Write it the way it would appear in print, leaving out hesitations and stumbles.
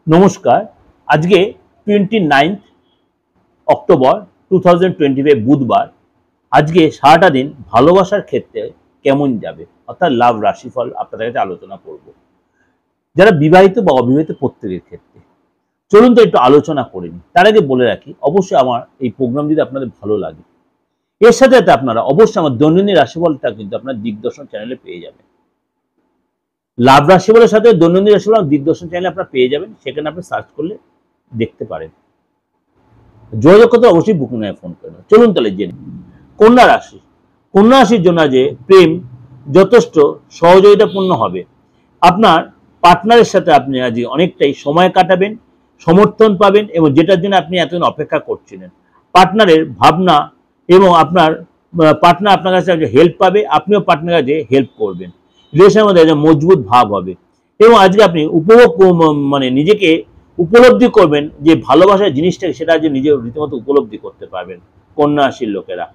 নমস্কার। আজকে 29 অক্টোবর 2025 বুধবার। আজকে সারাটা দিন ভালোবাসার ক্ষেত্রে কেমন যাবে অর্থাৎ লাভ রাশিফল আপনাদের কাছে আলোচনা করব। যারা বিবাহিত বা অবিবাহিত প্রত্যেকের ক্ষেত্রে চলুন তো একটু আলোচনা করে নিই। তার আগে বলে রাখি, অবশ্যই আমার এই প্রোগ্রাম যদি আপনাদের ভালো লাগে, এর সাথে সাথে আপনারা অবশ্যই আমার দৈনন্দিন রাশিফলটা কিন্তু আপনার দিগদর্শন চ্যানেলে পেয়ে যাবেন। লাভ রাশিফলের সাথে দৈনন্দিন রাশিফল দিগদর্শন চ্যানেলে আপনারা পেয়ে যাবেন, সেখানে আপনি সার্চ করলে দেখতে পারেন। যোগাযোগ করতে অবশ্যই বুকিং এ ফোন করেন। চলুন তাহলে জেনে কন্যা রাশি। কন্যা রাশির জন্য যে প্রেম যথেষ্ট সহযোগিতাপূর্ণ হবে। আপনার পার্টনারের সাথে আপনি আজ অনেকটাই সময় কাটাবেন, সমর্থন পাবেন এবং যেটার জন্য আপনি এতদিন অপেক্ষা করছিলেন। পার্টনারের ভাবনা এবং আপনার পার্টনার আপনার কাছে হেল্প পাবে, আপনিও পার্টনারের কাছে হেল্প করবেন। রিলেশনের মধ্যে একটা মজবুত ভাব হবে এবং আজকে আপনি নিজেকে উপলব্ধি করবেন যে ভালোবাসার জিনিসটা সেটা যে নিজে রীতিমতো উপলব্ধি করতে পারবেন কন্যা রাশির লোকেরা।